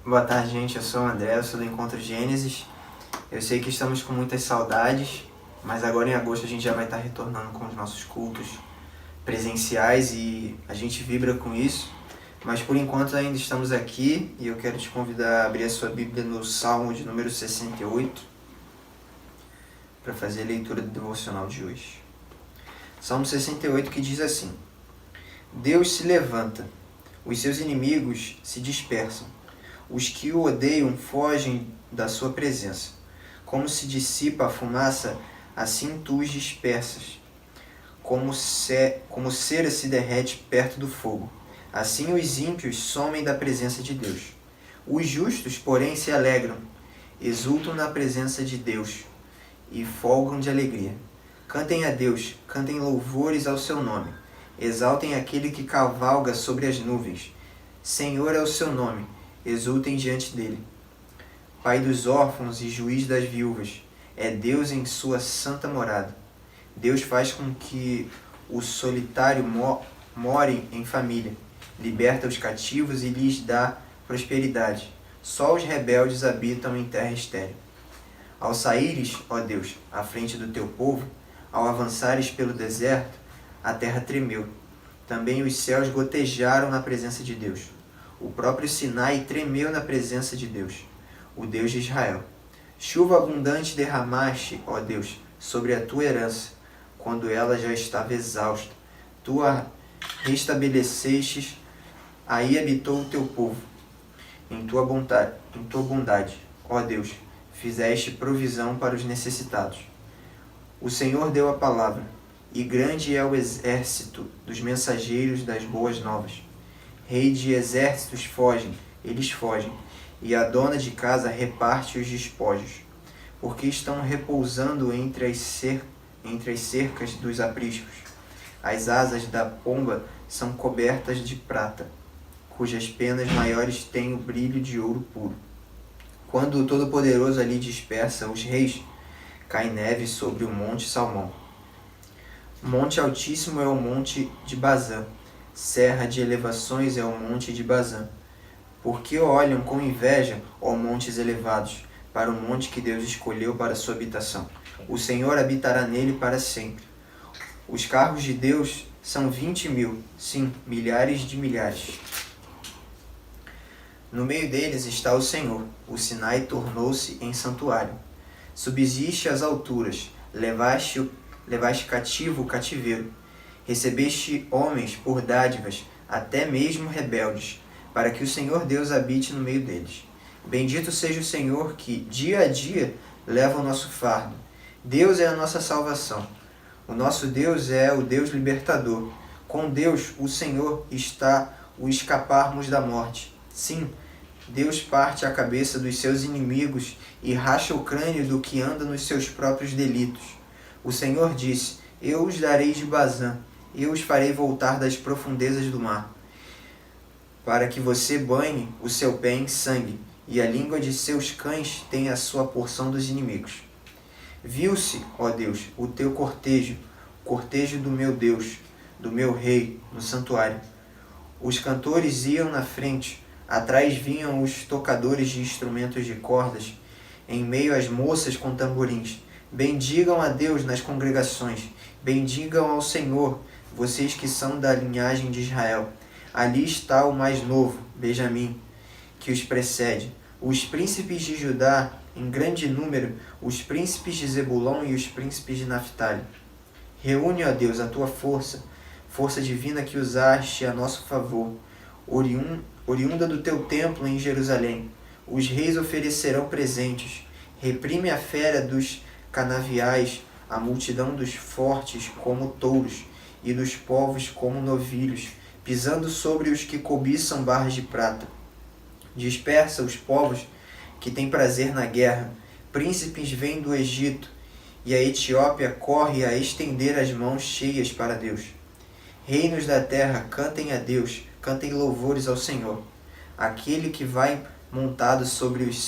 Boa tarde, gente. Eu sou o André, eu sou do Encontro Gênesis. Eu sei que estamos com muitas saudades, mas agora em agosto a gente já vai estar retornando com os nossos cultos presenciais e a gente vibra com isso. Mas por enquanto ainda estamos aqui e eu quero te convidar a abrir a sua Bíblia no Salmo de número 68 para fazer a leitura do devocional de hoje. Salmo 68 que diz assim: Deus se levanta, os seus inimigos se dispersam. Os que o odeiam fogem da sua presença. Como se dissipa a fumaça, assim tu os dispersas. Como cera se derrete perto do fogo, assim os ímpios somem da presença de Deus. Os justos, porém, se alegram, exultam na presença de Deus e folgam de alegria. Cantem a Deus, cantem louvores ao seu nome. Exaltem aquele que cavalga sobre as nuvens. Senhor é o seu nome. Exultem diante dele. Pai dos órfãos e juiz das viúvas, é Deus em sua santa morada. Deus faz com que o solitário more em família, liberta os cativos e lhes dá prosperidade. Só os rebeldes habitam em terra estéril. Ao saíres, ó Deus, à frente do teu povo, ao avançares pelo deserto, a terra tremeu. Também os céus gotejaram na presença de Deus. O próprio Sinai tremeu na presença de Deus, o Deus de Israel. Chuva abundante derramaste, ó Deus, sobre a tua herança, quando ela já estava exausta. Tu a restabelecestes, aí habitou o teu povo. Em tua bondade, ó Deus, fizeste provisão para os necessitados. O Senhor deu a palavra, e grande é o exército dos mensageiros das boas novas. Rei de exércitos eles fogem, e a dona de casa reparte os despojos, porque estão repousando entre as cercas dos apriscos. As asas da pomba são cobertas de prata, cujas penas maiores têm o brilho de ouro puro. Quando o Todo-Poderoso ali dispersa os reis, cai neve sobre o monte Salmão. Monte altíssimo é o monte de Bazã, serra de elevações é o monte de Bazã. Porque olham com inveja, ó montes elevados, para o monte que Deus escolheu para sua habitação. O Senhor habitará nele para sempre. Os carros de Deus são 20.000, sim, milhares de milhares. No meio deles está o Senhor. O Sinai tornou-se em santuário. Subsiste às alturas, levaste cativo o cativeiro. Recebeste homens por dádivas, até mesmo rebeldes, para que o Senhor Deus habite no meio deles. Bendito seja o Senhor que, dia a dia, leva o nosso fardo. Deus é a nossa salvação. O nosso Deus é o Deus libertador. Com Deus, o Senhor, está o escaparmos da morte. Sim, Deus parte a cabeça dos seus inimigos e racha o crânio do que anda nos seus próprios delitos. O Senhor disse: Eu os darei de Bazã, eu os farei voltar das profundezas do mar, para que você banhe o seu pé em sangue, e a língua de seus cães tenha a sua porção dos inimigos. Viu-se, ó Deus, o teu cortejo, o cortejo do meu Deus, do meu rei, no santuário. Os cantores iam na frente, atrás vinham os tocadores de instrumentos de cordas, em meio às moças com tamborins. Bendigam a Deus nas congregações, bendigam ao Senhor, vocês que são da linhagem de Israel. Ali está o mais novo, Benjamim, que os precede. Os príncipes de Judá, em grande número, os príncipes de Zebulon e os príncipes de Naftali. Reúne, ó Deus, a tua força, força divina que usaste a nosso favor, oriunda do teu templo em Jerusalém. Os reis oferecerão presentes. Reprime a fera dos canaviais, a multidão dos fortes como touros, e dos povos como novilhos, pisando sobre os que cobiçam barras de prata. Dispersa os povos que têm prazer na guerra. Príncipes vêm do Egito, e a Etiópia corre a estender as mãos cheias para Deus. Reinos da terra, cantem a Deus, cantem louvores ao Senhor, aquele que vai montado sobre os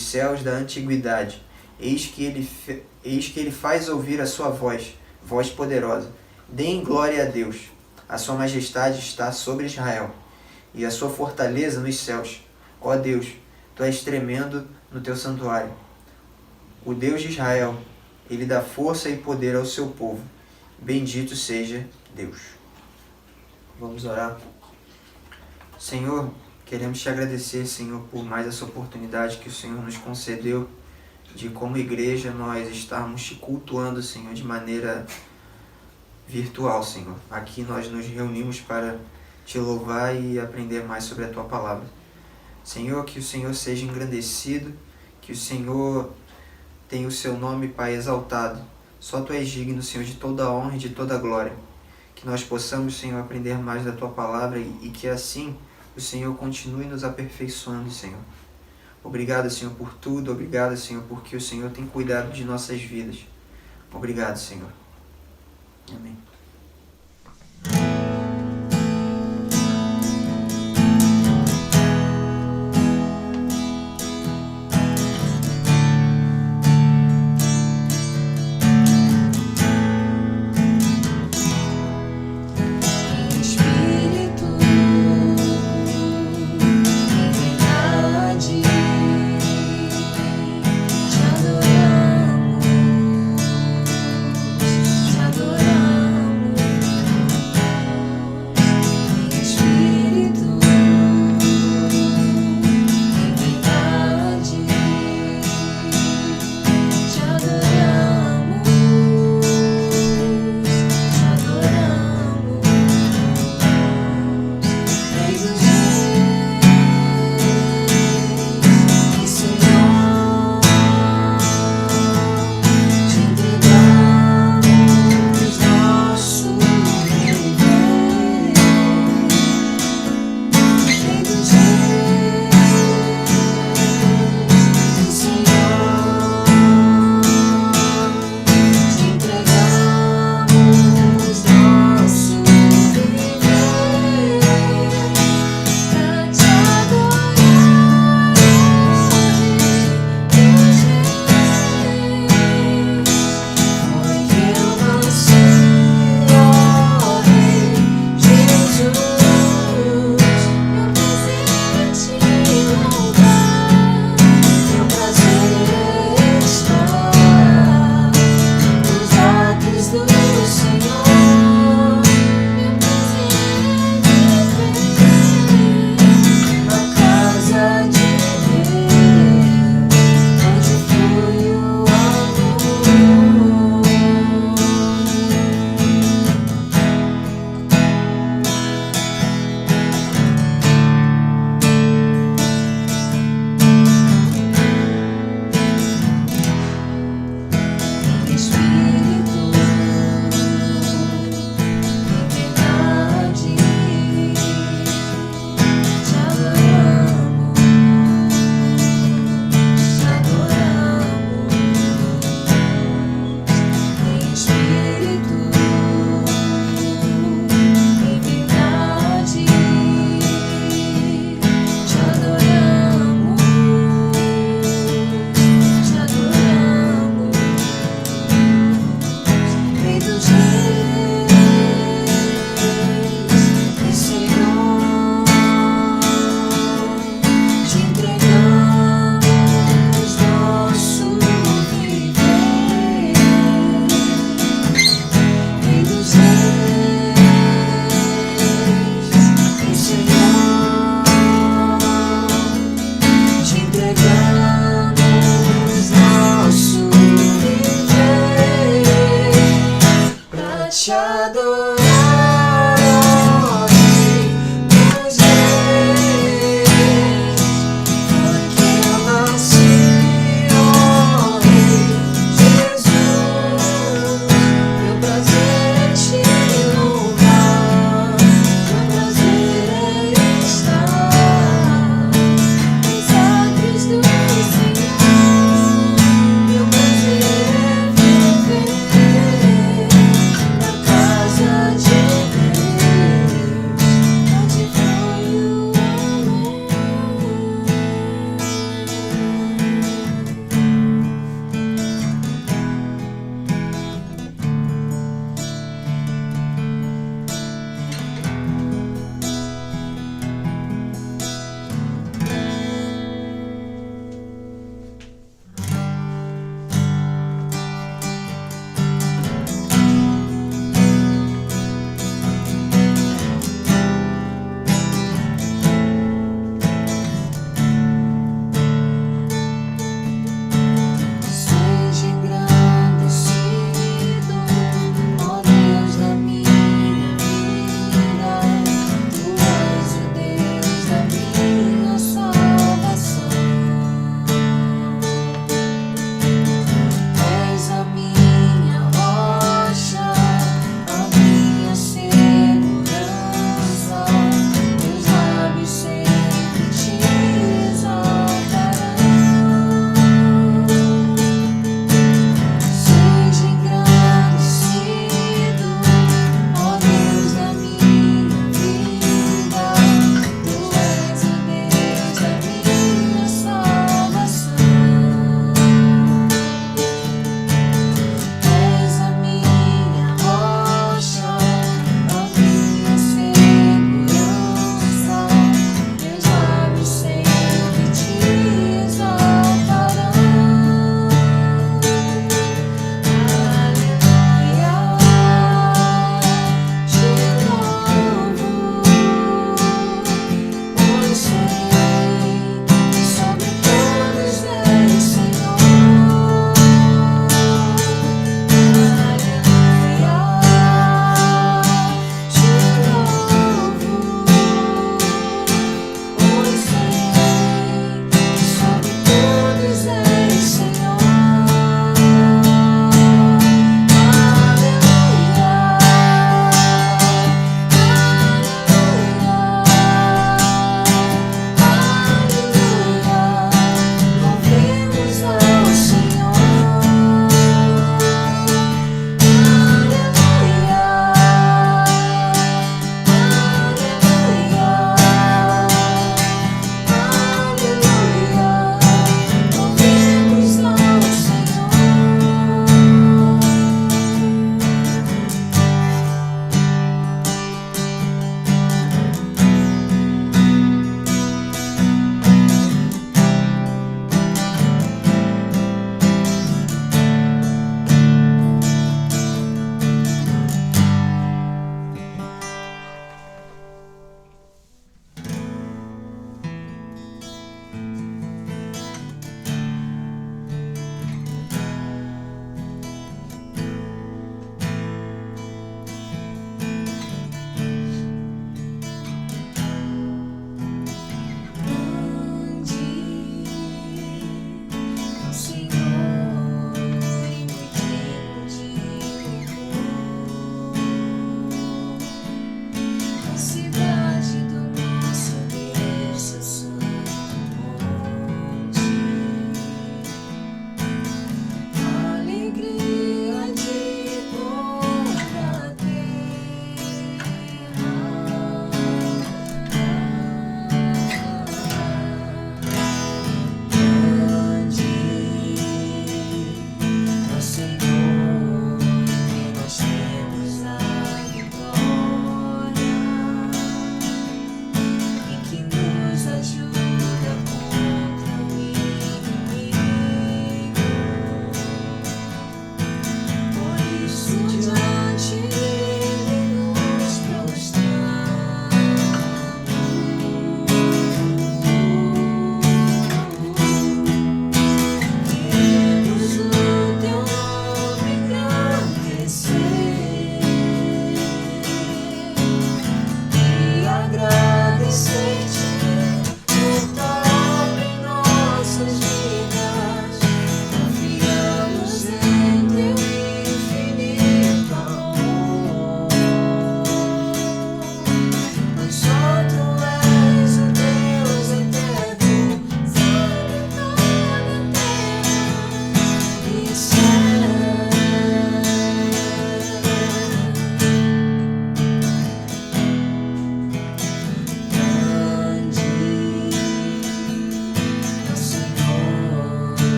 céus da antiguidade. Eis que ele faz ouvir a sua voz, voz poderosa. Deem glória a Deus. A sua majestade está sobre Israel, e a sua fortaleza nos céus. Ó Deus, Tu és tremendo no Teu santuário. O Deus de Israel, Ele dá força e poder ao seu povo. Bendito seja Deus. Vamos orar. Senhor, queremos Te agradecer, Senhor, por mais essa oportunidade que o Senhor nos concedeu de, como igreja, nós estarmos Te cultuando, Senhor, de maneira virtual, Senhor. Aqui nós nos reunimos para Te louvar e aprender mais sobre a Tua palavra. Senhor, que o Senhor seja engrandecido, que o Senhor tenha o Seu nome, Pai, exaltado. Só Tu és digno, Senhor, de toda a honra e de toda a glória. Que nós possamos, Senhor, aprender mais da Tua palavra e que assim o Senhor continue nos aperfeiçoando, Senhor. Obrigado, Senhor, por tudo. Obrigado, Senhor, porque o Senhor tem cuidado de nossas vidas. Obrigado, Senhor. Amém. Te adoramos.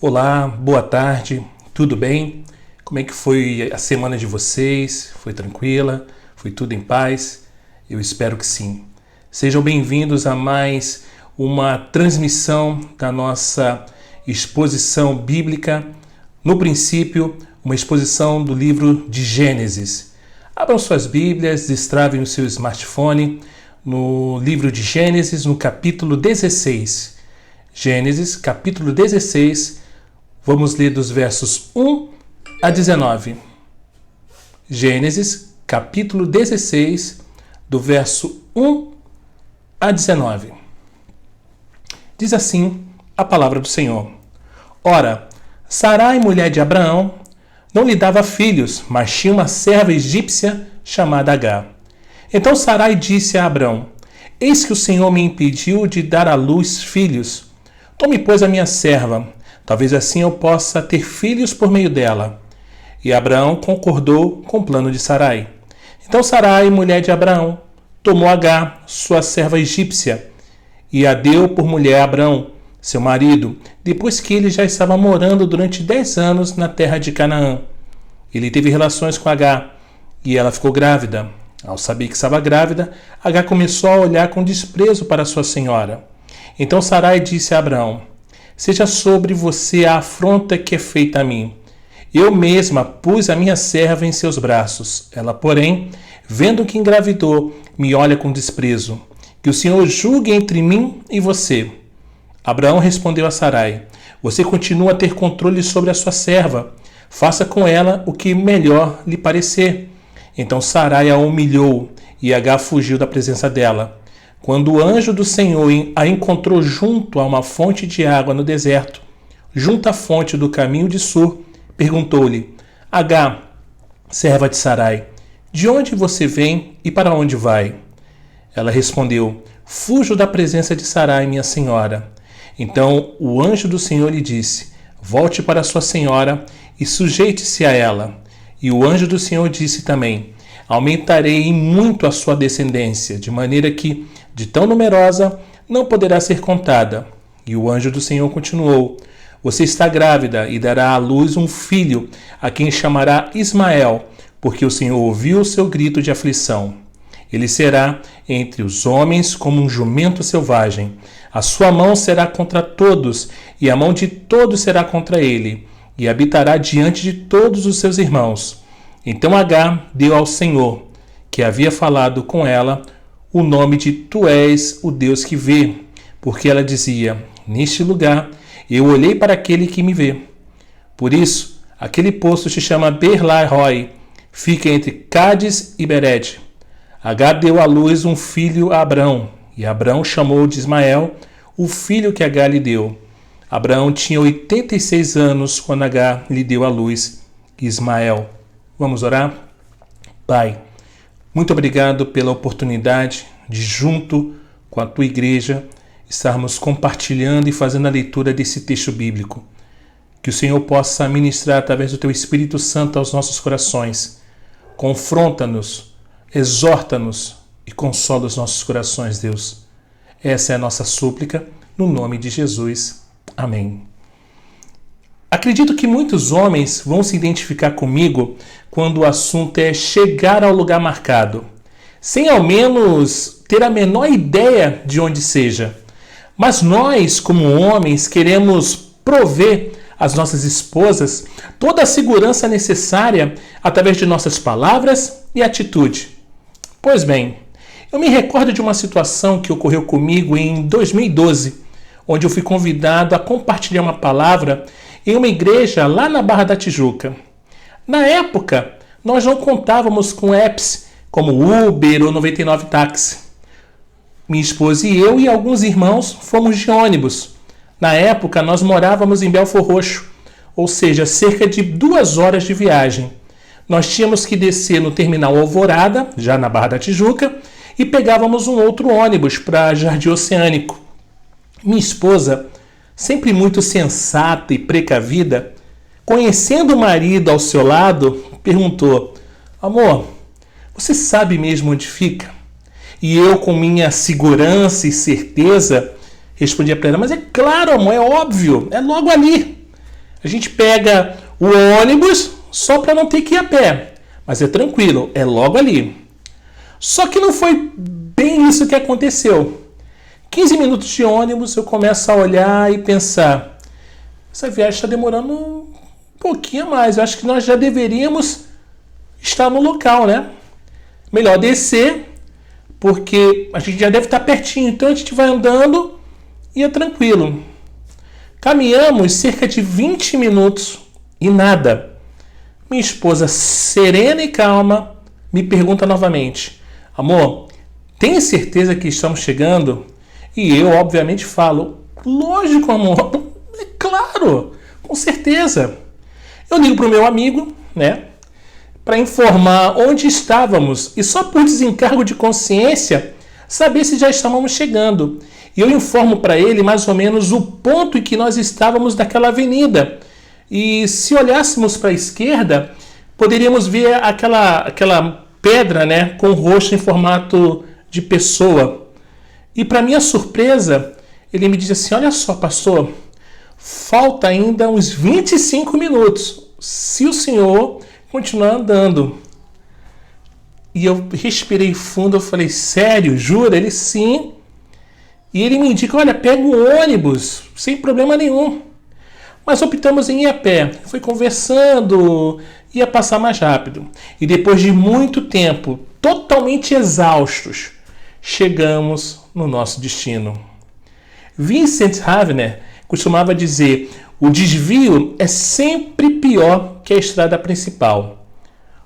Olá, boa tarde, tudo bem? Como é que foi a semana de vocês? Foi tranquila? Foi tudo em paz? Eu espero que sim. Sejam bem-vindos a mais uma transmissão da nossa exposição bíblica. No princípio, uma exposição do livro de Gênesis. Abram suas Bíblias, destravem o seu smartphone no livro de Gênesis, no capítulo 16. Gênesis, capítulo 16, vamos ler dos versos 1 a 19. Gênesis, capítulo 16, do verso 1 a 19. Diz assim a palavra do Senhor. Ora, Sarai, mulher de Abraão, não lhe dava filhos, mas tinha uma serva egípcia chamada Agar. Então Sarai disse a Abraão: Eis que o Senhor me impediu de dar à luz filhos. Tome, pois, a minha serva, talvez assim eu possa ter filhos por meio dela. E Abraão concordou com o plano de Sarai. Então Sarai, mulher de Abraão, tomou Agar, sua serva egípcia, e a deu por mulher a Abraão, seu marido, depois que ele já estava morando durante 10 anos na terra de Canaã. Ele teve relações com Agar, e ela ficou grávida. Ao saber que estava grávida, Agar começou a olhar com desprezo para sua senhora. Então Sarai disse a Abraão: Seja sobre você a afronta que é feita a mim. Eu mesma pus a minha serva em seus braços. Ela, porém, vendo que engravidou, me olha com desprezo. Que o Senhor julgue entre mim e você. Abraão respondeu a Sarai: Você continua a ter controle sobre a sua serva. Faça com ela o que melhor lhe parecer. Então Sarai a humilhou e Agar fugiu da presença dela. Quando o anjo do Senhor a encontrou junto a uma fonte de água no deserto, junto à fonte do caminho de Sur, perguntou-lhe: Agar, serva de Sarai, de onde você vem e para onde vai? Ela respondeu: Fujo da presença de Sarai, minha senhora. Então o anjo do Senhor lhe disse: Volte para sua senhora e sujeite-se a ela. E o anjo do Senhor disse também: Aumentarei em muito a sua descendência, de maneira que, de tão numerosa, não poderá ser contada. E o anjo do Senhor continuou: Você está grávida e dará à luz um filho, a quem chamará Ismael, porque o Senhor ouviu o seu grito de aflição. Ele será entre os homens como um jumento selvagem. A sua mão será contra todos, e a mão de todos será contra ele, e habitará diante de todos os seus irmãos. Então Agar deu ao Senhor, que havia falado com ela, o nome de Tu és o Deus que vê, porque ela dizia: Neste lugar eu olhei para aquele que me vê. Por isso, aquele poço se chama Beer-lahai, fica entre Cádiz e Bered. Agar deu à luz um filho a Abrão, e Abrão chamou de Ismael o filho que Agar lhe deu. Abraão tinha 86 anos quando Agar lhe deu à luz Ismael. Vamos orar? Pai, muito obrigado pela oportunidade de, junto com a Tua igreja, estarmos compartilhando e fazendo a leitura desse texto bíblico. Que o Senhor possa ministrar através do Teu Espírito Santo aos nossos corações. Confronta-nos, exorta-nos e consola os nossos corações, Deus. Essa é a nossa súplica, no nome de Jesus. Amém. Acredito que muitos homens vão se identificar comigo quando o assunto é chegar ao lugar marcado, sem ao menos ter a menor ideia de onde seja. Mas nós, como homens, queremos prover às nossas esposas toda a segurança necessária através de nossas palavras e atitude. Pois bem, eu me recordo de uma situação que ocorreu comigo em 2012, onde eu fui convidado a compartilhar uma palavra em uma igreja lá na Barra da Tijuca. Na época, nós não contávamos com apps como Uber ou 99 Táxi. Minha esposa e eu e alguns irmãos fomos de ônibus. Na época, nós morávamos em Belfor Roxo, ou seja, cerca de 2 horas de viagem. Nós tínhamos que descer no terminal Alvorada, já na Barra da Tijuca, e pegávamos um outro ônibus para Jardim Oceânico. Minha esposa, sempre muito sensata e precavida, conhecendo o marido ao seu lado, perguntou: Amor, você sabe mesmo onde fica? E eu, com minha segurança e certeza, respondi para ela: Mas é claro, amor, é óbvio, é logo ali. A gente pega o ônibus só para não ter que ir a pé. Mas é tranquilo, é logo ali. Só que não foi bem isso que aconteceu. 15 minutos de ônibus, eu começo a olhar e pensar, essa viagem está demorando um pouquinho a mais. Eu acho que nós já deveríamos estar no local, né? Melhor descer, porque a gente já deve estar pertinho. Então a gente vai andando e é tranquilo. Caminhamos cerca de 20 minutos e nada. Minha esposa, serena e calma, me pergunta novamente, amor, tem certeza que estamos chegando? E eu, obviamente, falo, lógico, amor, é claro, com certeza. Eu ligo para o meu amigo, né, para informar onde estávamos e só por desencargo de consciência saber se já estávamos chegando. E eu informo para ele mais ou menos o ponto em que nós estávamos naquela avenida. E se olhássemos para a esquerda, poderíamos ver aquela pedra, né, com o rosto em formato de pessoa. E para minha surpresa, ele me diz assim, olha só, pastor, falta ainda uns 25 minutos, se o senhor continuar andando. E eu respirei fundo, eu falei, sério, jura? Ele, sim. E ele me indica, olha, pega o ônibus, sem problema nenhum. Mas optamos em ir a pé. Foi conversando, ia passar mais rápido. E depois de muito tempo, totalmente exaustos, chegamos no nosso destino. Vincent Havner costumava dizer, o desvio é sempre pior que a estrada principal.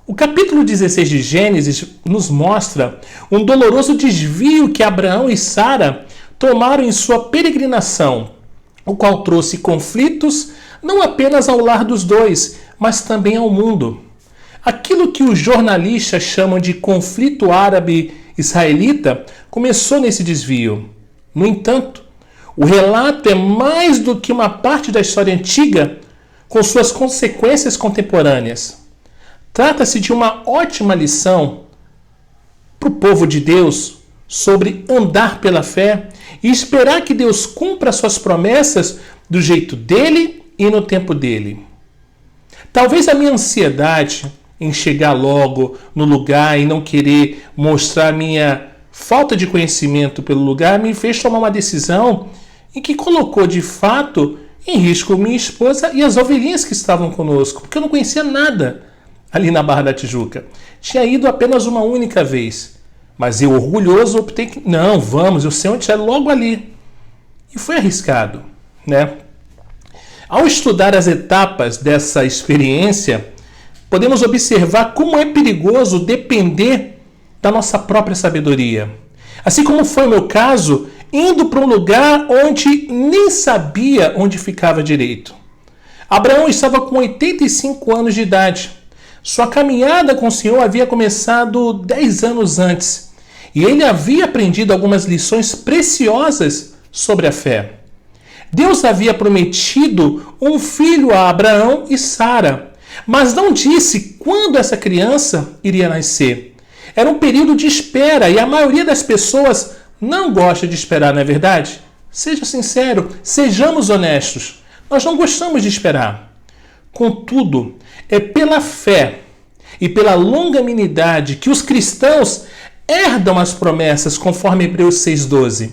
O capítulo 16 de Gênesis nos mostra um doloroso desvio que Abraão e Sara tomaram em sua peregrinação, o qual trouxe conflitos não apenas ao lar dos dois, mas também ao mundo. Aquilo que os jornalistas chamam de conflito árabe-israelita começou nesse desvio. No entanto, o relato é mais do que uma parte da história antiga com suas consequências contemporâneas. Trata-se de uma ótima lição para o povo de Deus sobre andar pela fé e esperar que Deus cumpra suas promessas do jeito dele e no tempo dele. Talvez a minha ansiedade em chegar logo no lugar e não querer mostrar minha falta de conhecimento pelo lugar me fez tomar uma decisão em que colocou de fato em risco minha esposa e as ovelhinhas que estavam conosco, porque eu não conhecia nada ali na Barra da Tijuca. Tinha ido apenas uma única vez. Mas eu, orgulhoso, optei que, não, vamos, eu sei onde é, logo ali. E foi arriscado, né? Ao estudar as etapas dessa experiência, podemos observar como é perigoso depender da nossa própria sabedoria. Assim como foi o meu caso, indo para um lugar onde nem sabia onde ficava direito. Abraão estava com 85 anos de idade. Sua caminhada com o Senhor havia começado 10 anos antes. E ele havia aprendido algumas lições preciosas sobre a fé. Deus havia prometido um filho a Abraão e Sara, mas não disse quando essa criança iria nascer. Era um período de espera e a maioria das pessoas não gosta de esperar, não é verdade? Seja sincero, sejamos honestos. Nós não gostamos de esperar. Contudo, é pela fé e pela longanimidade que os cristãos herdam as promessas, conforme Hebreus 6,12.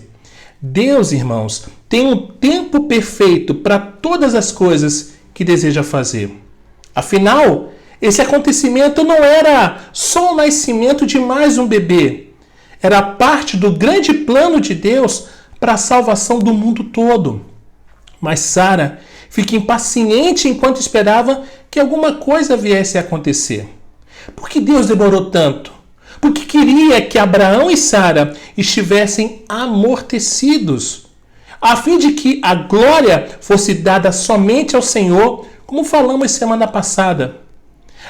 Deus, irmãos, tem um tempo perfeito para todas as coisas que deseja fazer. Afinal, esse acontecimento não era só o nascimento de mais um bebê. Era parte do grande plano de Deus para a salvação do mundo todo. Mas Sara fica impaciente enquanto esperava que alguma coisa viesse a acontecer. Por que Deus demorou tanto? Porque queria que Abraão e Sara estivessem amortecidos, a fim de que a glória fosse dada somente ao Senhor, como falamos semana passada.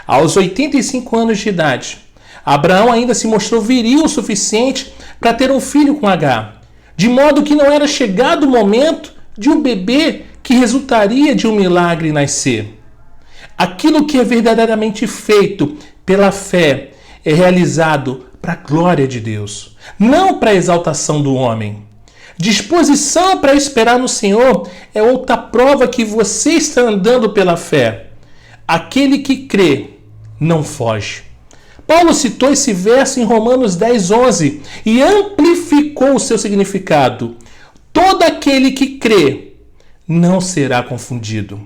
Aos 85 anos de idade, Abraão ainda se mostrou viril o suficiente para ter um filho com Agar, de modo que não era chegado o momento de um bebê que resultaria de um milagre nascer. Aquilo que é verdadeiramente feito pela fé é realizado para a glória de Deus, não para a exaltação do homem. Disposição para esperar no Senhor é outra prova que você está andando pela fé. Aquele que crê não foge. Paulo citou esse verso em Romanos 10:11 e amplificou o seu significado. Todo aquele que crê não será confundido.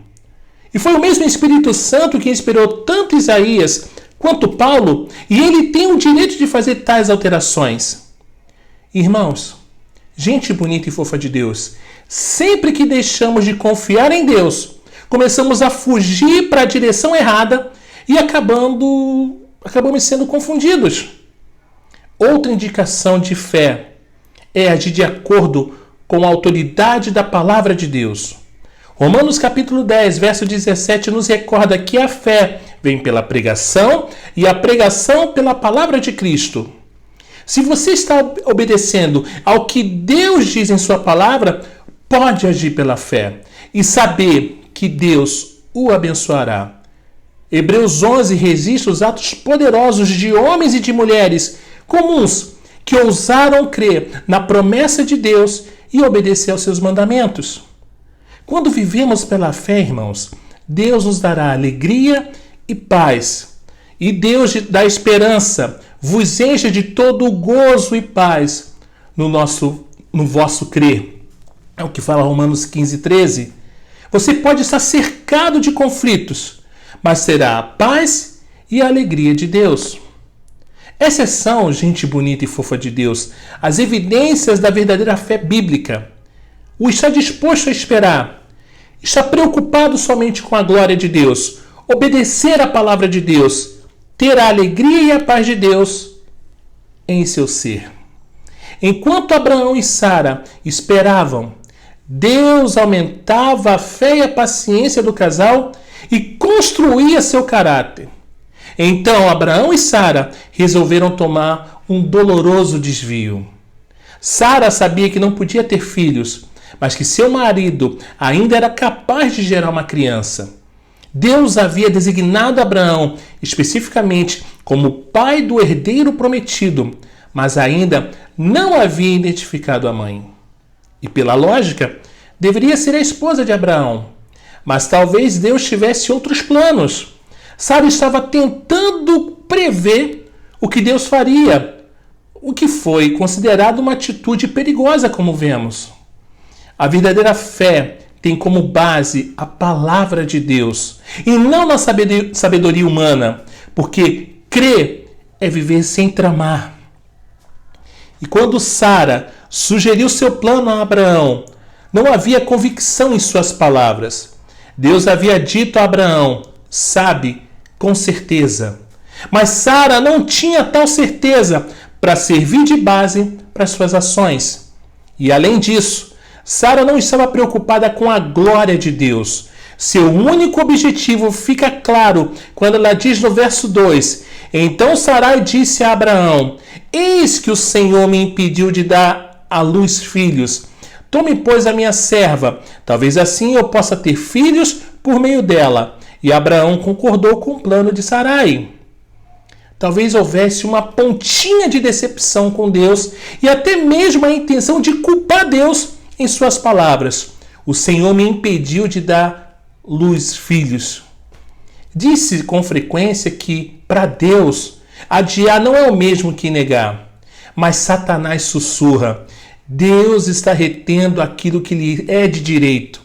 E foi o mesmo Espírito Santo que inspirou tanto Isaías quanto Paulo, e ele tem o direito de fazer tais alterações. Irmãos, gente bonita e fofa de Deus, sempre que deixamos de confiar em Deus, começamos a fugir para a direção errada e acabamos sendo confundidos. Outra indicação de fé é agir de acordo com a autoridade da palavra de Deus. Romanos capítulo 10, verso 17 nos recorda que a fé vem pela pregação e a pregação pela palavra de Cristo. Se você está obedecendo ao que Deus diz em sua palavra, pode agir pela fé e saber que Deus o abençoará. Hebreus 11 registra os atos poderosos de homens e de mulheres comuns que ousaram crer na promessa de Deus e obedecer aos seus mandamentos. Quando vivemos pela fé, irmãos, Deus nos dará alegria e paz. E Deus da esperança vos encha de todo gozo e paz no vosso crer. É o que fala Romanos 15:13. Você pode estar cercado de conflitos, mas terá a paz e a alegria de Deus. Essas são, gente bonita e fofa de Deus, as evidências da verdadeira fé bíblica. O estar disposto a esperar, estar preocupado somente com a glória de Deus, obedecer à palavra de Deus, ter a alegria e a paz de Deus em seu ser. Enquanto Abraão e Sara esperavam, Deus aumentava a fé e a paciência do casal e construía seu caráter. Então Abraão e Sara resolveram tomar um doloroso desvio. Sara sabia que não podia ter filhos, mas que seu marido ainda era capaz de gerar uma criança. Deus havia designado Abraão especificamente como pai do herdeiro prometido, mas ainda não havia identificado a mãe. E pela lógica, deveria ser a esposa de Abraão. Mas talvez Deus tivesse outros planos. Sara estava tentando prever o que Deus faria, o que foi considerado uma atitude perigosa, como vemos. A verdadeira fé tem como base a palavra de Deus e não na sabedoria humana, porque crer é viver sem tramar. E quando Sara sugeriu seu plano a Abraão, não havia convicção em suas palavras. Deus havia dito a Abraão: sabe, com certeza. Mas Sara não tinha tal certeza para servir de base para suas ações. E além disso, Sara não estava preocupada com a glória de Deus. Seu único objetivo fica claro quando ela diz no verso 2: então Sarai disse a Abraão: eis que o Senhor me impediu de dar à luz filhos. Tome, pois, a minha serva, talvez assim eu possa ter filhos por meio dela. E Abraão concordou com o plano de Sarai. Talvez houvesse uma pontinha de decepção com Deus e até mesmo a intenção de culpar Deus em suas palavras. O Senhor me impediu de dar luz filhos. Disse com frequência que, para Deus, adiar não é o mesmo que negar. Mas Satanás sussurra: Deus está retendo aquilo que lhe é de direito.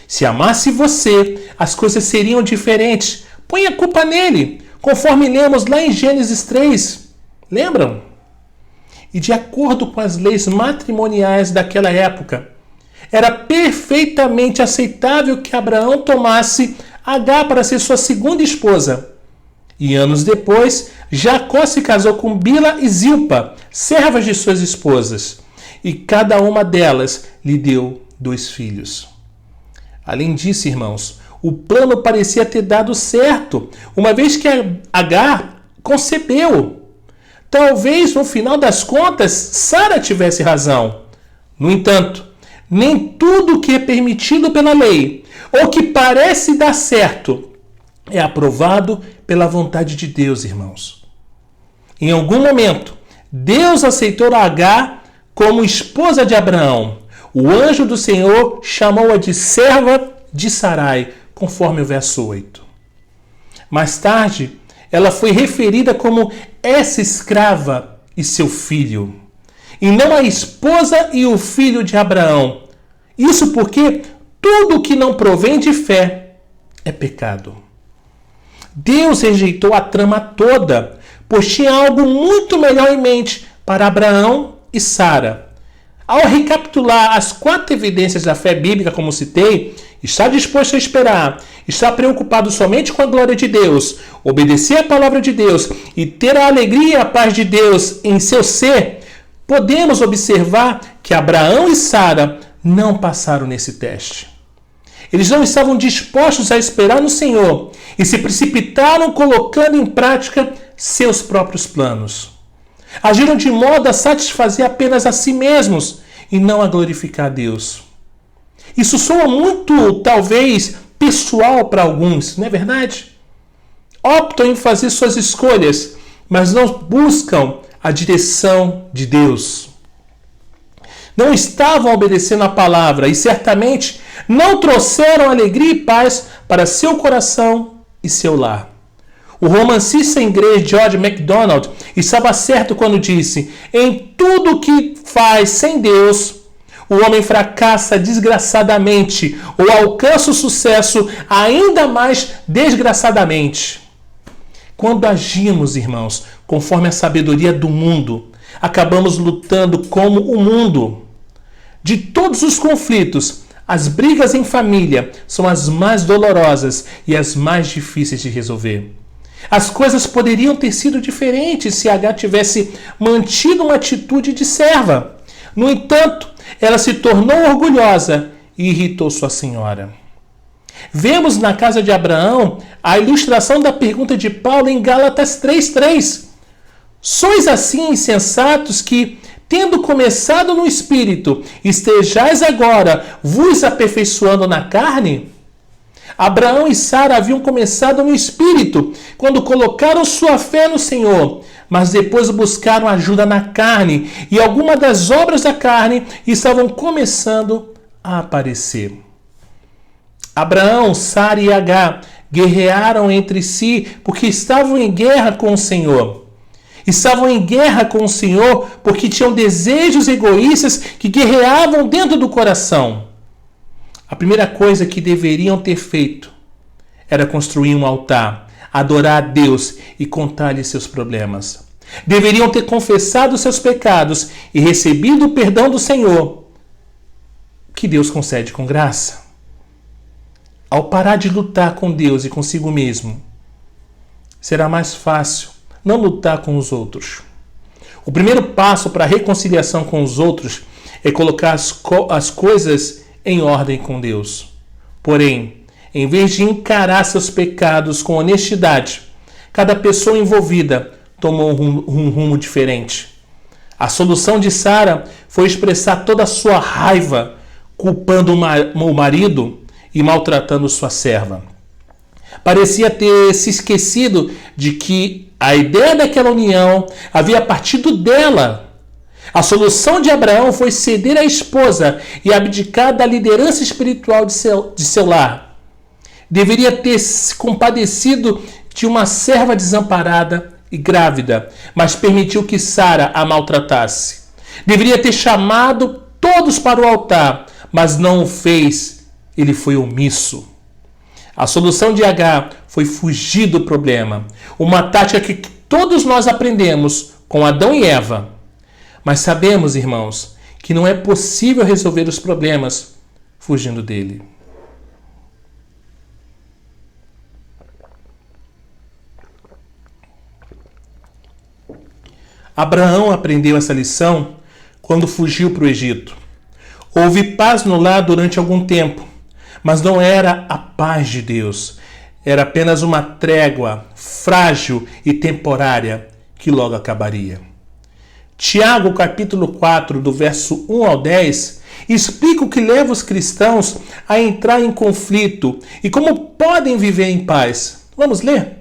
Se amasse você, as coisas seriam diferentes. Põe a culpa nele, conforme lemos lá em Gênesis 3. Lembram? E de acordo com as leis matrimoniais daquela época, era perfeitamente aceitável que Abraão tomasse Agar para ser sua segunda esposa. E anos depois, Jacó se casou com Bila e Zilpa, servas de suas esposas, e cada uma delas lhe deu 2 filhos. Além disso, irmãos, o plano parecia ter dado certo, uma vez que Agar concebeu. Talvez, no final das contas, Sara tivesse razão. No entanto, nem tudo que é permitido pela lei, ou que parece dar certo, é aprovado pela vontade de Deus, irmãos. Em algum momento, Deus aceitou Agar como esposa de Abraão. o anjo do Senhor chamou-a de serva de Sarai, conforme o verso 8. Mais tarde, ela foi referida como essa escrava e seu filho, e não a esposa e o filho de Abraão. Isso porque tudo que não provém de fé é pecado. Deus rejeitou a trama toda, pois tinha algo muito melhor em mente para Abraão e Sara. Ao recapitular as 4 evidências da fé bíblica, como citei, está disposto a esperar, está preocupado somente com a glória de Deus, obedecer a palavra de Deus e ter a alegria e a paz de Deus em seu ser, podemos observar que Abraão e Sara não passaram nesse teste. Eles não estavam dispostos a esperar no Senhor e se precipitaram colocando em prática seus próprios planos. Agiram de modo a satisfazer apenas a si mesmos e não a glorificar a Deus. Isso soa muito, talvez, pessoal para alguns, não é verdade? Optam em fazer suas escolhas, mas não buscam a direção de Deus. Não estavam obedecendo a palavra e certamente não trouxeram alegria e paz para seu coração e seu lar. O romancista inglês George MacDonald estava certo quando disse: em tudo que faz sem Deus, o homem fracassa desgraçadamente ou alcança o sucesso ainda mais desgraçadamente. Quando agimos, irmãos, conforme a sabedoria do mundo, acabamos lutando como o mundo. De todos os conflitos, as brigas em família são as mais dolorosas e as mais difíceis de resolver. As coisas poderiam ter sido diferentes se Agar tivesse mantido uma atitude de serva. No entanto, ela se tornou orgulhosa e irritou sua senhora. Vemos na casa de Abraão a ilustração da pergunta de Paulo em Gálatas 3:3. Sois assim insensatos que, tendo começado no Espírito, estejais agora vos aperfeiçoando na carne? Abraão e Sara haviam começado no Espírito, quando colocaram sua fé no Senhor, mas depois buscaram ajuda na carne, e algumas das obras da carne estavam começando a aparecer. Abraão, Sara e Agar guerrearam entre si porque estavam em guerra com o Senhor. Estavam em guerra com o Senhor porque tinham desejos egoístas que guerreavam dentro do coração. A primeira coisa que deveriam ter feito era construir um altar, adorar a Deus e contar-lhe seus problemas. Deveriam ter confessado seus pecados e recebido o perdão do Senhor, que Deus concede com graça. Ao parar de lutar com Deus e consigo mesmo, será mais fácil não lutar com os outros. O primeiro passo para a reconciliação com os outros é colocar as coisas em ordem com Deus. Porém, em vez de encarar seus pecados com honestidade, cada pessoa envolvida tomou um rumo diferente. A solução de Sara foi expressar toda a sua raiva, culpando o marido e maltratando sua serva. Parecia ter se esquecido de que a ideia daquela união havia partido dela. A solução de Abraão foi ceder à esposa e abdicar da liderança espiritual de seu lar. Deveria ter se compadecido de uma serva desamparada e grávida, mas permitiu que Sara a maltratasse. Deveria ter chamado todos para o altar, mas não o fez. Ele foi omisso. A solução de Agar foi fugir do problema. Uma tática que todos nós aprendemos com Adão e Eva. Mas sabemos, irmãos, que não é possível resolver os problemas fugindo dele. Abraão aprendeu essa lição quando fugiu para o Egito. Houve paz no lar durante algum tempo, mas não era a paz de Deus. Era apenas uma trégua frágil e temporária que logo acabaria. Tiago, capítulo 4, do verso 1 ao 10, explica o que leva os cristãos a entrar em conflito e como podem viver em paz. Vamos ler?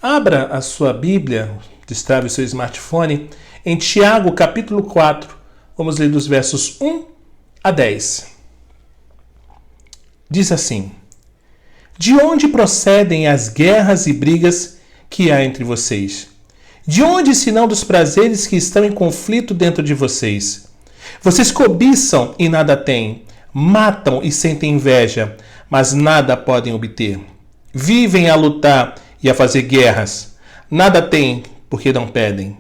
Abra a sua Bíblia, destrave o seu smartphone, em Tiago, capítulo 4. Vamos ler dos versos 1 a 10. Diz assim: de onde procedem as guerras e brigas que há entre vocês? De onde, senão dos prazeres que estão em conflito dentro de vocês? Vocês cobiçam e nada têm, matam e sentem inveja, mas nada podem obter. Vivem a lutar e a fazer guerras. Nada têm, porque não pedem.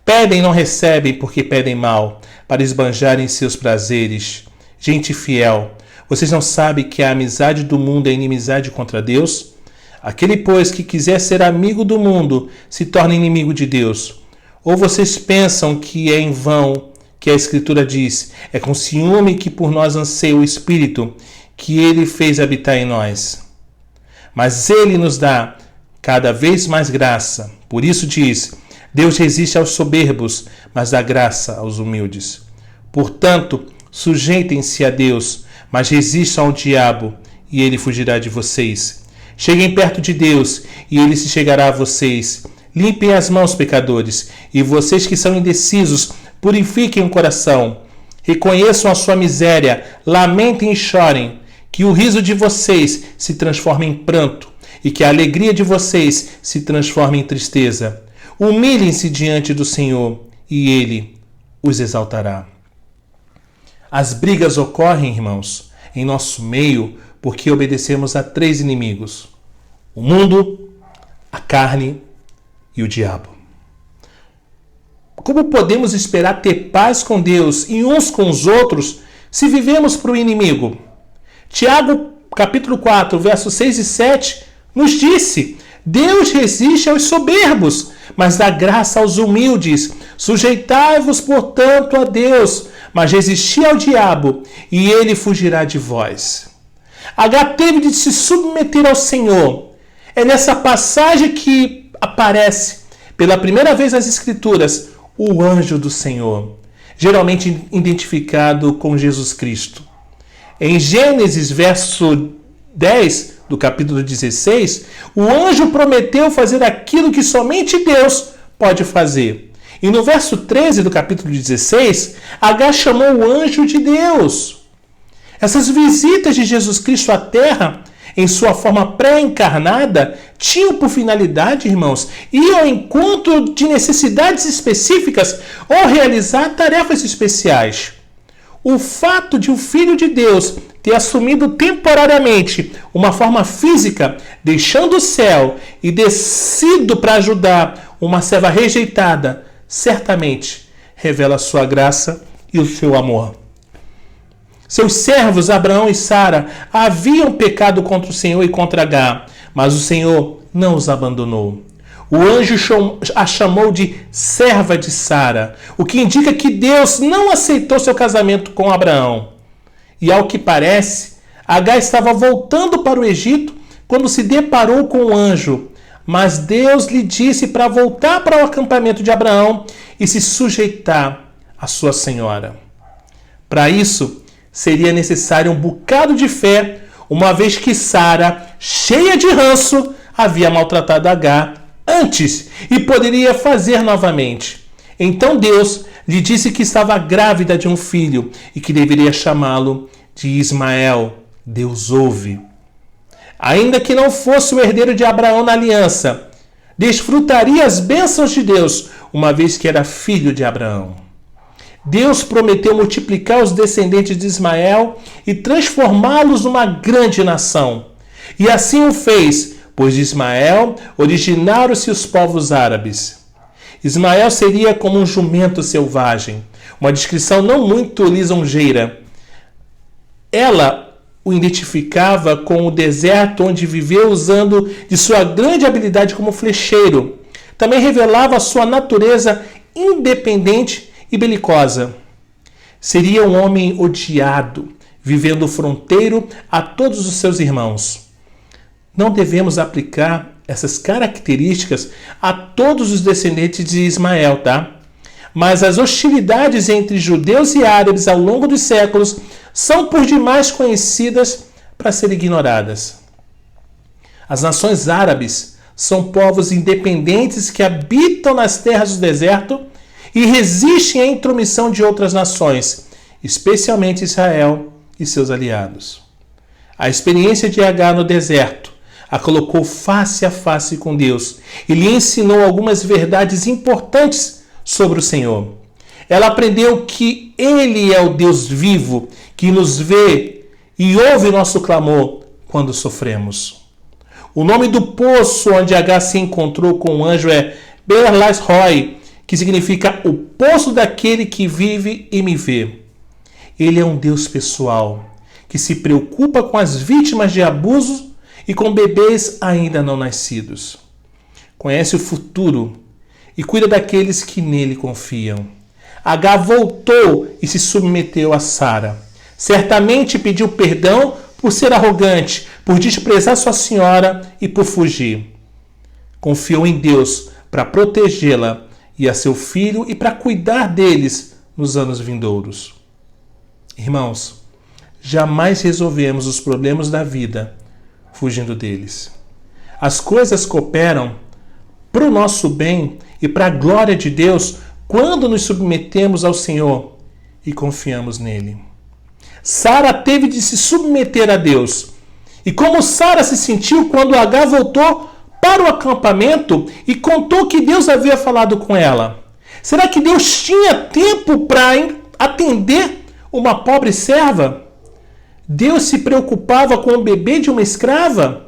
Pedem e não recebem, porque pedem mal, para esbanjarem seus prazeres. Gente fiel, vocês não sabem que a amizade do mundo é inimizade contra Deus? Aquele, pois, que quiser ser amigo do mundo, se torna inimigo de Deus. Ou vocês pensam que é em vão que a Escritura diz: é com ciúme que por nós anseia o Espírito, que Ele fez habitar em nós. Mas Ele nos dá cada vez mais graça. Por isso diz: Deus resiste aos soberbos, mas dá graça aos humildes. Portanto, sujeitem-se a Deus, mas resistam ao diabo, e ele fugirá de vocês. Cheguem perto de Deus, e ele se chegará a vocês. Limpem as mãos, pecadores, e vocês que são indecisos, purifiquem o coração. Reconheçam a sua miséria, lamentem e chorem. Que o riso de vocês se transforme em pranto, e que a alegria de vocês se transforme em tristeza. Humilhem-se diante do Senhor, e Ele os exaltará. As brigas ocorrem, irmãos, em nosso meio, porque obedecemos a 3 inimigos: o mundo, a carne e o diabo. Como podemos esperar ter paz com Deus e uns com os outros se vivemos para o inimigo? Tiago, capítulo 4, versos 6 e 7, nos disse: Deus resiste aos soberbos, mas dá graça aos humildes. Sujeitai-vos, portanto, a Deus, mas resisti ao diabo, e ele fugirá de vós. H teve de se submeter ao Senhor. É nessa passagem que aparece, pela primeira vez nas Escrituras, o anjo do Senhor, geralmente identificado com Jesus Cristo. Em Gênesis, verso 10, do capítulo 16, o anjo prometeu fazer aquilo que somente Deus pode fazer. E no verso 13 do capítulo 16, H chamou o anjo de Deus. Essas visitas de Jesus Cristo à Terra, em sua forma pré-encarnada, tinham por finalidade, irmãos, ir ao encontro de necessidades específicas ou realizar tarefas especiais. O fato de o Filho de Deus ter assumido temporariamente uma forma física, deixando o céu e descido para ajudar uma serva rejeitada, certamente revela a sua graça e o seu amor. Seus servos, Abraão e Sara, haviam pecado contra o Senhor e contra H, mas o Senhor não os abandonou. O anjo a chamou de serva de Sara, o que indica que Deus não aceitou seu casamento com Abraão. E ao que parece, H estava voltando para o Egito quando se deparou com o anjo, mas Deus lhe disse para voltar para o acampamento de Abraão e se sujeitar à sua senhora. Para isso, seria necessário um bocado de fé, uma vez que Sara, cheia de ranço, havia maltratado H antes e poderia fazer novamente. Então Deus lhe disse que estava grávida de um filho e que deveria chamá-lo de Ismael. Deus ouve. Ainda que não fosse o herdeiro de Abraão na aliança, desfrutaria as bênçãos de Deus, uma vez que era filho de Abraão. Deus prometeu multiplicar os descendentes de Ismael e transformá-los numa grande nação. E assim o fez, pois de Ismael originaram-se os povos árabes. Ismael seria como um jumento selvagem, uma descrição não muito lisonjeira. Ela o identificava com o deserto onde viveu usando de sua grande habilidade como flecheiro. Também revelava a sua natureza independente e belicosa. Seria um homem odiado, vivendo fronteiro a todos os seus irmãos. Não devemos aplicar essas características a todos os descendentes de Ismael, tá? Mas as hostilidades entre judeus e árabes ao longo dos séculos são por demais conhecidas para serem ignoradas. As nações árabes são povos independentes que habitam nas terras do deserto e resistem à intromissão de outras nações, especialmente Israel e seus aliados. A experiência de Agar no deserto a colocou face a face com Deus e lhe ensinou algumas verdades importantes sobre o Senhor. Ela aprendeu que Ele é o Deus vivo, que nos vê e ouve nosso clamor quando sofremos. O nome do poço onde Agar se encontrou com o anjo é Beer-Lahai-roi, que significa o poço daquele que vive e me vê. Ele é um Deus pessoal, que se preocupa com as vítimas de abuso e com bebês ainda não nascidos. Conhece o futuro e cuida daqueles que nele confiam. Agar voltou e se submeteu a Sara. Certamente pediu perdão por ser arrogante, por desprezar sua senhora e por fugir. Confiou em Deus para protegê-la e a seu filho e para cuidar deles nos anos vindouros. Irmãos, jamais resolvemos os problemas da vida fugindo deles. As coisas cooperam para o nosso bem e para a glória de Deus quando nos submetemos ao Senhor e confiamos nele. Sara teve de se submeter a Deus. E como Sara se sentiu quando Agar voltou para o acampamento e contou que Deus havia falado com ela? Será que Deus tinha tempo para atender uma pobre serva? Deus se preocupava com o bebê de uma escrava?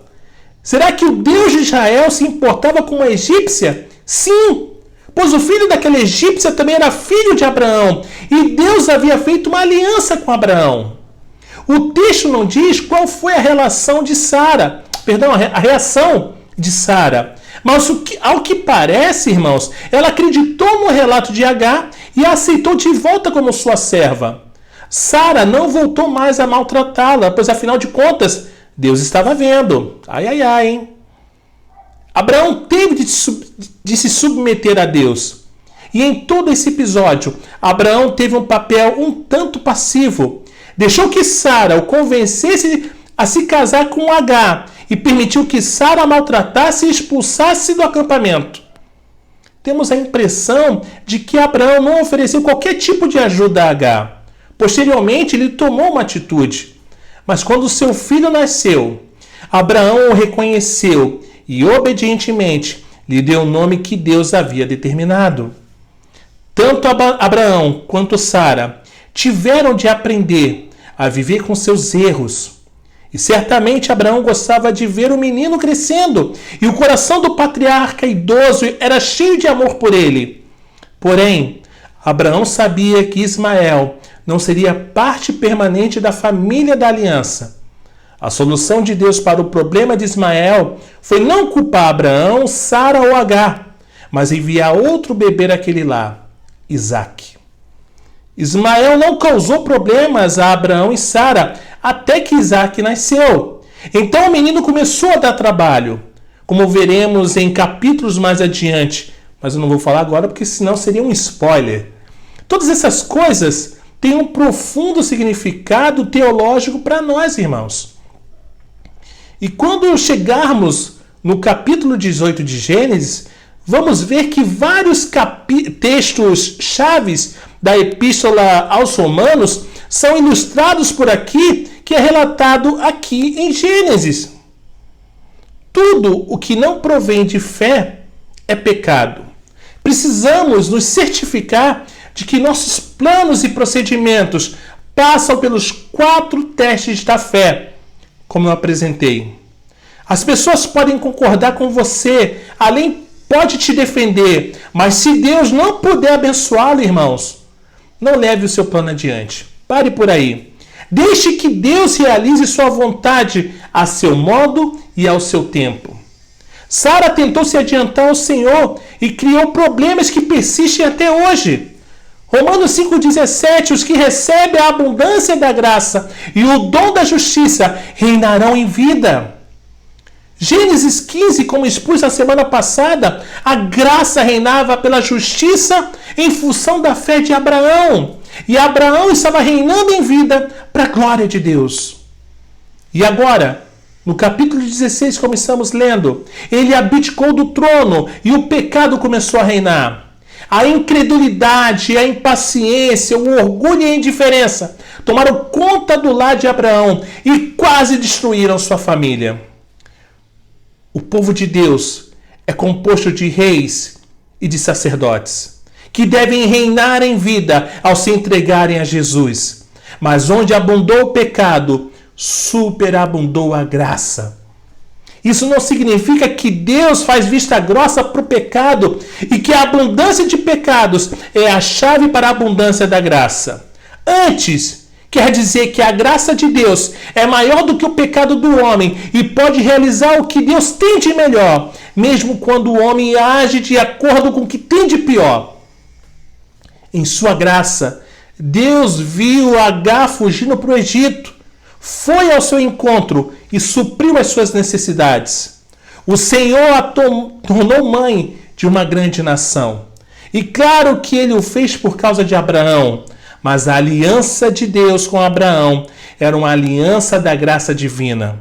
Será que o Deus de Israel se importava com uma egípcia? Sim, pois o filho daquela egípcia também era filho de Abraão, e Deus havia feito uma aliança com Abraão. O texto não diz qual foi a relação de Sara, a reação de Sara. Mas ao que parece, irmãos, ela acreditou no relato de Agar e a aceitou de volta como sua serva. Sara não voltou mais a maltratá-la, pois afinal de contas, Deus estava vendo. Hein? Abraão teve de se submeter a Deus. E em todo esse episódio, Abraão teve um papel um tanto passivo. Deixou que Sara o convencesse a se casar com Agar e permitiu que Sara a maltratasse e expulsasse do acampamento. Temos a impressão de que Abraão não ofereceu qualquer tipo de ajuda a Agar. Posteriormente, ele tomou uma atitude. Mas quando seu filho nasceu, Abraão o reconheceu e obedientemente lhe deu o nome que Deus havia determinado. Tanto Abraão quanto Sara tiveram de aprender a viver com seus erros. E certamente Abraão gostava de ver o menino crescendo, e o coração do patriarca idoso era cheio de amor por ele. Porém, Abraão sabia que Ismael não seria parte permanente da família da aliança. A solução de Deus para o problema de Ismael foi não culpar Abraão, Sara ou Agar, mas enviar outro bebê àquele lar, Isaque. Ismael não causou problemas a Abraão e Sara até que Isaque nasceu. Então o menino começou a dar trabalho, como veremos em capítulos mais adiante, mas eu não vou falar agora porque senão seria um spoiler. Todas essas coisas têm um profundo significado teológico para nós, irmãos. E quando chegarmos no capítulo 18 de Gênesis, vamos ver que vários textos chaves da Epístola aos Romanos são ilustrados por aqui, que é relatado aqui em Gênesis. Tudo o que não provém de fé é pecado. Precisamos nos certificar de que nossos planos e procedimentos passam pelos 4 testes da fé, como eu apresentei. As pessoas podem concordar com você, além pode te defender, mas se Deus não puder abençoá-lo, irmãos, não leve o seu plano adiante. Pare por aí. Deixe que Deus realize sua vontade a seu modo e ao seu tempo. Sara tentou se adiantar ao Senhor e criou problemas que persistem até hoje. Romanos 5,17, os que recebem a abundância da graça e o dom da justiça reinarão em vida. Gênesis 15, como expus na semana passada, a graça reinava pela justiça em função da fé de Abraão. E Abraão estava reinando em vida para a glória de Deus. E agora, no capítulo 16, como estamos lendo, ele abdicou do trono e o pecado começou a reinar. A incredulidade, a impaciência, o orgulho e a indiferença tomaram conta do lar de Abraão e quase destruíram sua família. O povo de Deus é composto de reis e de sacerdotes, que devem reinar em vida ao se entregarem a Jesus. Mas onde abundou o pecado, superabundou a graça. Isso não significa que Deus faz vista grossa para o pecado e que a abundância de pecados é a chave para a abundância da graça. Antes, quer dizer que a graça de Deus é maior do que o pecado do homem e pode realizar o que Deus tem de melhor, mesmo quando o homem age de acordo com o que tem de pior. Em sua graça, Deus viu Agar fugindo para o Egito, foi ao seu encontro e supriu as suas necessidades. O Senhor a tornou mãe de uma grande nação. E claro que ele o fez por causa de Abraão, mas a aliança de Deus com Abraão era uma aliança da graça divina.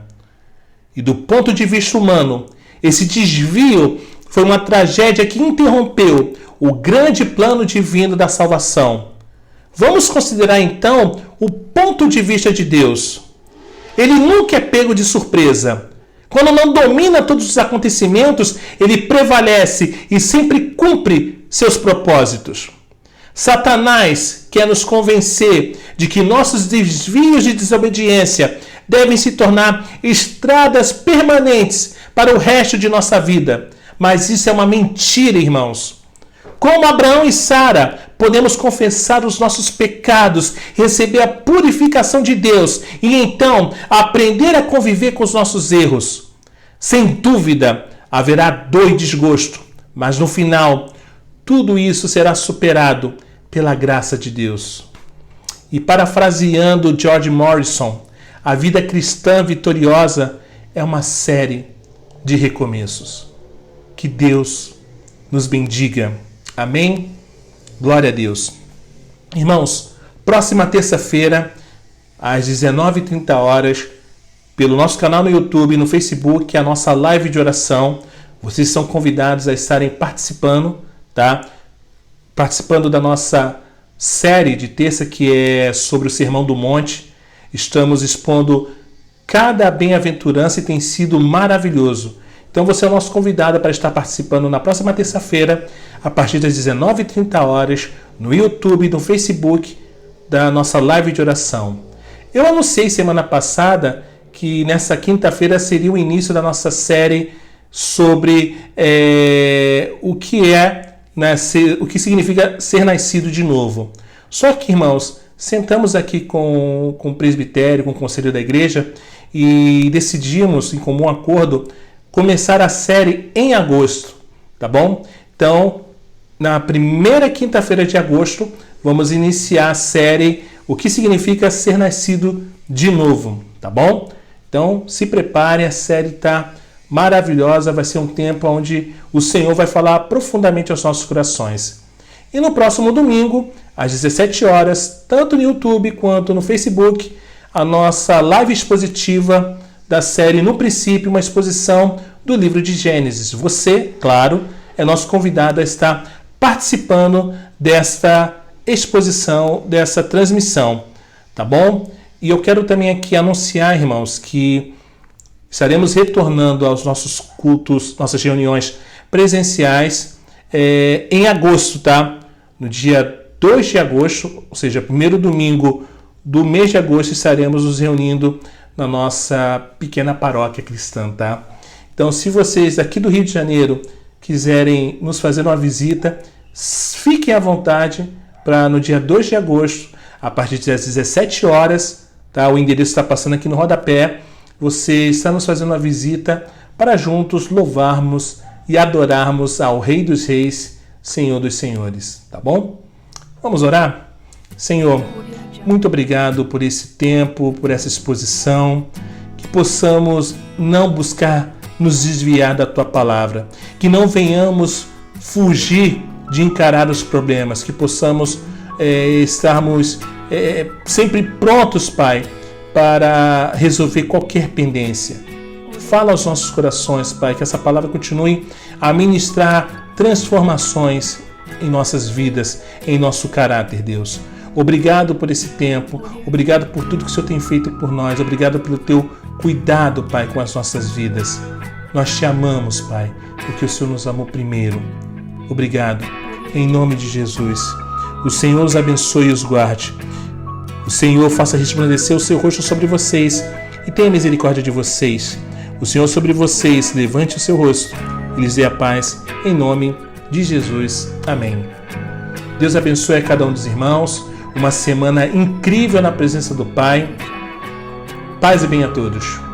E do ponto de vista humano, esse desvio foi uma tragédia que interrompeu o grande plano divino da salvação. Vamos considerar então o ponto de vista de Deus. Ele nunca é pego de surpresa. Quando não domina todos os acontecimentos, ele prevalece e sempre cumpre seus propósitos. Satanás quer nos convencer de que nossos desvios de desobediência devem se tornar estradas permanentes para o resto de nossa vida. Mas isso é uma mentira, irmãos. Como Abraão e Sara, podemos confessar os nossos pecados, receber a purificação de Deus e então aprender a conviver com os nossos erros. Sem dúvida, haverá dor e desgosto, mas no final, tudo isso será superado pela graça de Deus. E parafraseando George Morrison, a vida cristã vitoriosa é uma série de recomeços. Que Deus nos bendiga. Amém? Glória a Deus. Irmãos, próxima terça-feira, às 19h30, pelo nosso canal no YouTube, no Facebook, a nossa live de oração. Vocês são convidados a estarem participando, tá? Participando da nossa série de terça, que é sobre o Sermão do Monte. Estamos expondo cada bem-aventurança e tem sido maravilhoso. Então você é o nosso convidado para estar participando na próxima terça-feira, a partir das 19h30, no YouTube e no Facebook, da nossa live de oração. Eu anunciei semana passada que nessa quinta-feira seria o início da nossa série sobre o que significa ser nascido de novo. Só que, irmãos, sentamos aqui com o presbitério, com o conselho da igreja e decidimos, em comum acordo, começar a série em agosto, tá bom? Então, na primeira quinta-feira de agosto, vamos iniciar a série O que significa ser nascido de novo, tá bom? Então, se prepare, a série está maravilhosa, vai ser um tempo onde o Senhor vai falar profundamente aos nossos corações. E no próximo domingo, às 17h, tanto no YouTube quanto no Facebook, a nossa live expositiva da série No Princípio, uma exposição do livro de Gênesis. Você, claro, é nosso convidado a estar participando desta exposição, dessa transmissão, tá bom? E eu quero também aqui anunciar, irmãos, que estaremos retornando aos nossos cultos, nossas reuniões presenciais em agosto, tá? No dia 2 de agosto, ou seja, primeiro domingo do mês de agosto, estaremos nos reunindo na nossa pequena paróquia cristã, tá? Então, se vocês aqui do Rio de Janeiro quiserem nos fazer uma visita, fiquem à vontade para no dia 2 de agosto, a partir das 17h, tá? O endereço está passando aqui no rodapé. Você está nos fazendo uma visita para juntos louvarmos e adorarmos ao Rei dos Reis, Senhor dos Senhores, tá bom? Vamos orar? Senhor, muito obrigado por esse tempo, por essa exposição, que possamos não buscar nos desviar da Tua Palavra, que não venhamos fugir de encarar os problemas, que possamos estarmos sempre prontos, Pai, para resolver qualquer pendência. Fala aos nossos corações, Pai, que essa palavra continue a ministrar transformações em nossas vidas, em nosso caráter, Deus. Obrigado por esse tempo, obrigado por tudo que o Senhor tem feito por nós, obrigado pelo teu cuidado, Pai, com as nossas vidas. Nós te amamos, Pai, porque o Senhor nos amou primeiro. Obrigado, em nome de Jesus. O Senhor os abençoe e os guarde. O Senhor faça resplandecer o seu rosto sobre vocês e tenha misericórdia de vocês. O Senhor sobre vocês levante o seu rosto e lhes dê a paz, em nome de Jesus. Amém. Deus abençoe a cada um dos irmãos. Uma semana incrível na presença do Pai. Paz e bem a todos.